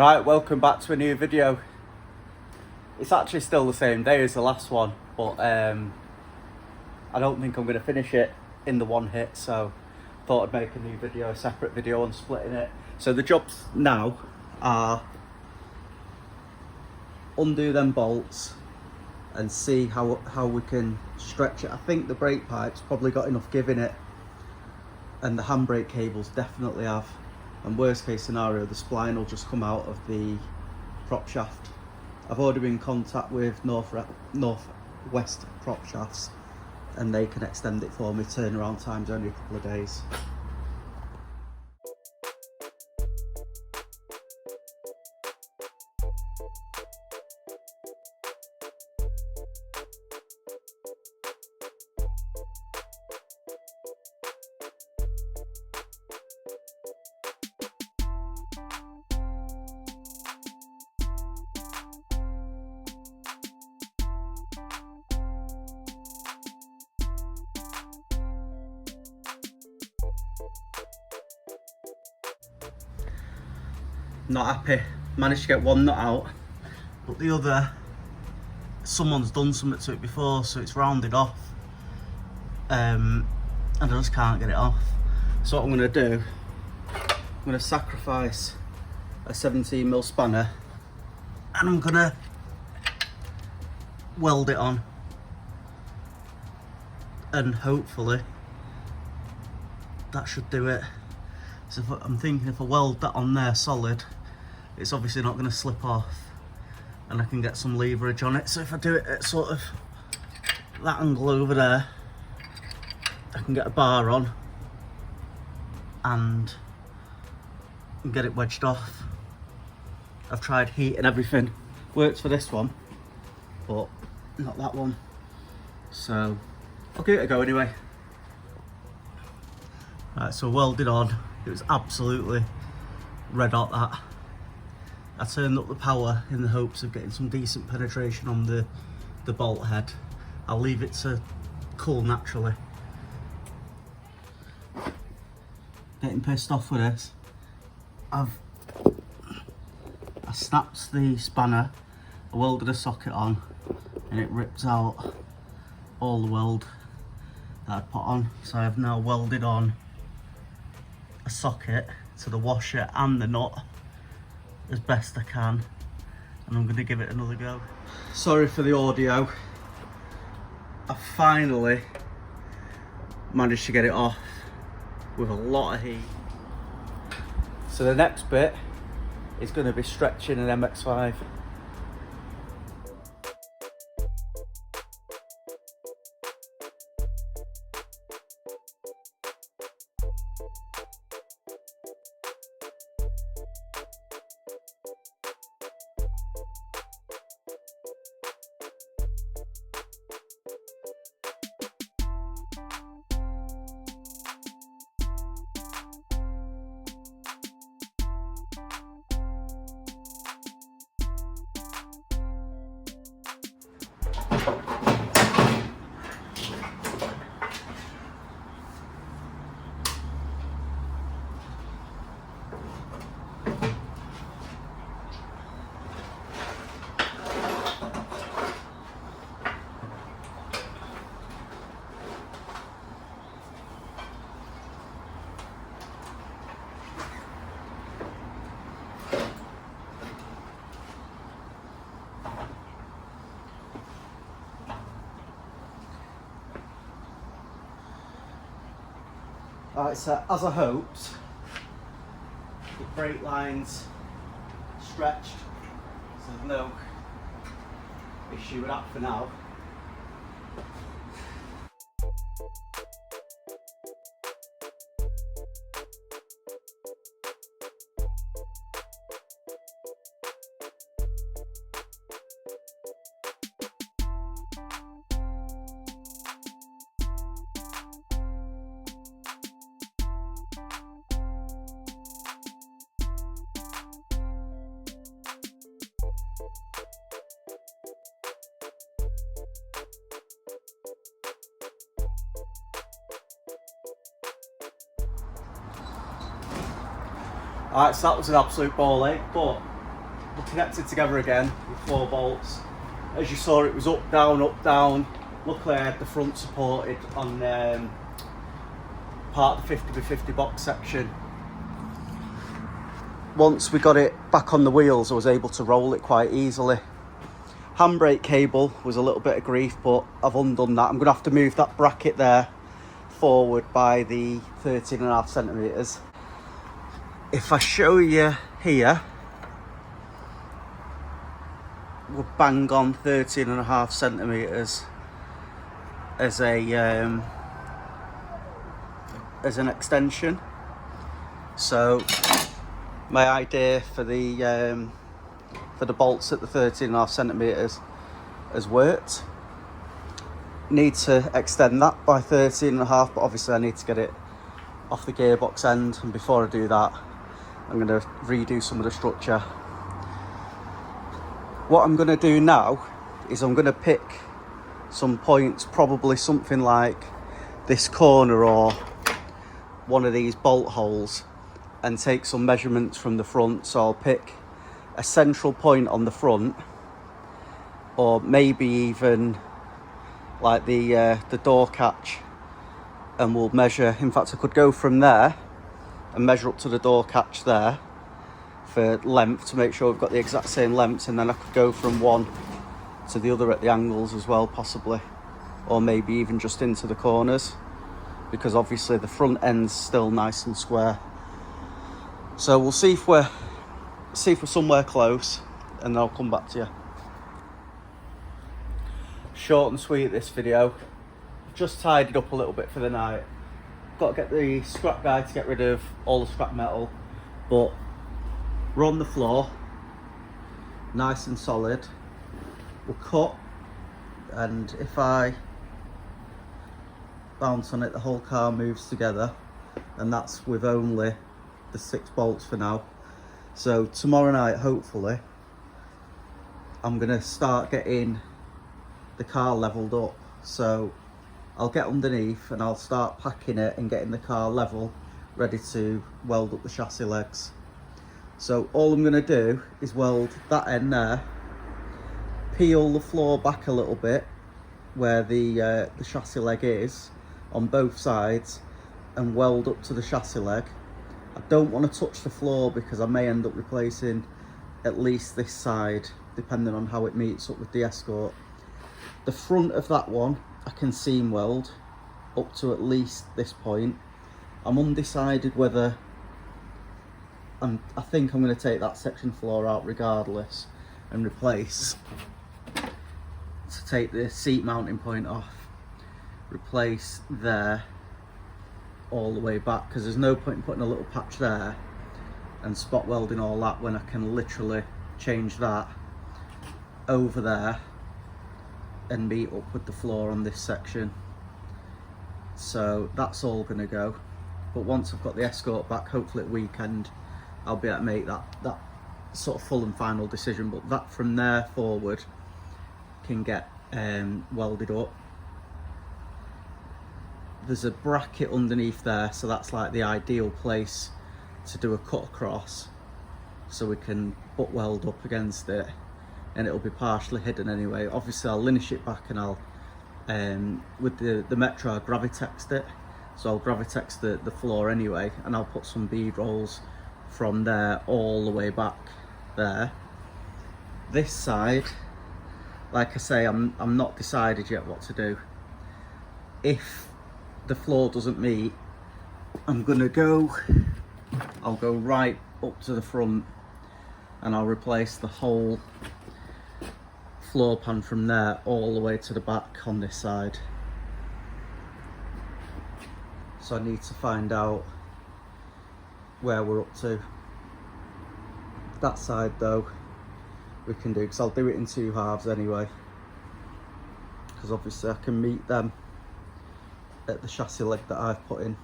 Right, welcome back to a new video. It's actually still the same day as the last one, but I don't think I'm going to finish it in the one hit, so thought I'd make a new video, a separate video on splitting it. So the jobs now are undo them bolts and see how we can stretch it. I think the brake pipe's probably got enough give in it, and the handbrake cables definitely have. And worst case scenario, the spline will just come out of the prop shaft. I've already been in contact with Northwest prop shafts, and they can extend it for me. Turnaround time's only a couple of days. Not happy. Managed to get one nut out, but the other, someone's done something to it before, so it's rounded off, and I just can't get it off. So what I'm going to do, I'm going to sacrifice a 17mm spanner and I'm going to weld it on, and hopefully that should do it. So I'm thinking if I weld that on there solid, it's obviously not going to slip off, and I can get some leverage on it. So if I do it at sort of that angle over there, I can get a bar on and get it wedged off. I've tried heat and everything, works for this one, but not that one. So I'll give it a go anyway. Right, so welded on. It was absolutely red hot, that. I turned up the power in the hopes of getting some decent penetration on the bolt head. I'll leave it to cool naturally. Getting pissed off with this. I snapped the spanner, I welded a socket on, and it rips out all the weld that I'd put on. So I've now welded on a socket to the washer and the nut as best I can, and I'm going to give it another go. Sorry for the audio. I finally managed to get it off with a lot of heat. So the next bit is going to be stretching an Mx5. Alright, so as I hoped, the brake line's stretched, so there's no issue with that for now. Alright, so that was an absolute ball ache, but We're connected together again with 4 bolts. As you saw, it was up, down, up, down. Luckily I had the front supported on part of the 50x50 box section. Once we got it back on the wheels, I was able to roll it quite easily. Handbrake cable was a little bit of grief, but I've undone that. I'm going to have to move that bracket there forward by the 13.5 centimetres. If I show you here, we're bang on 13.5 centimetres as an extension. So my idea for the bolts at the 13.5 centimetres has worked. Need to extend that by 13.5, but obviously I need to get it off the gearbox end, and before I do that I'm going to redo some of the structure. What I'm going to do now is I'm going to pick some points, probably something like this corner or one of these bolt holes, and take some measurements from the front. So I'll pick a central point on the front, or maybe even like the door catch, and we'll measure. In fact, I could go from there and measure up to the door catch there for length to make sure we've got the exact same lengths, and then I could go from one to the other at the angles as well, possibly, or maybe even just into the corners, because obviously the front end's still nice and square. So we'll see if we're somewhere close, and then I'll come back to you. Short and sweet this video. Just tidied up a little bit for the night. Got to get the scrap guy to get rid of all the scrap metal, but we're on the floor, nice and solid. We're cut, and if I bounce on it, the whole car moves together, and that's with only the 6 bolts for now. So tomorrow night, hopefully, I'm gonna start getting the car leveled up. So I'll get underneath and I'll start packing it and getting the car level, ready to weld up the chassis legs. So all I'm gonna do is weld that end there, peel the floor back a little bit where the chassis leg is on both sides, and weld up to the chassis leg. I don't want to touch the floor because I may end up replacing at least this side, depending on how it meets up with the Escort. The front of that one I can seam weld up to at least this point. I'm undecided whether I think I'm going to take that section floor out regardless and replace, to take the seat mounting point off, replace there all the way back, because there's no point in putting a little patch there and spot welding all that when I can literally change that over there and meet up with the floor on this section. So that's all gonna go, but once I've got the Escort back, hopefully at weekend, I'll be able to make that sort of full and final decision. But that from there forward can get welded up. There's a bracket underneath there, so that's like the ideal place to do a cut across, so we can butt weld up against it, and it'll be partially hidden anyway. Obviously I'll linish it back, and I'll with the Metro I gravitex it, so I'll gravitex the floor anyway, and I'll put some bead rolls from there all the way back there. This side, like I say, I'm not decided yet what to do. If the floor doesn't meet, I'll go right up to the front, and I'll replace the whole floor pan from there all the way to the back on this side. So I need to find out where we're up to. That side though we can do, because I'll do it in 2 halves anyway, because obviously I can meet them at the chassis leg that I've put in.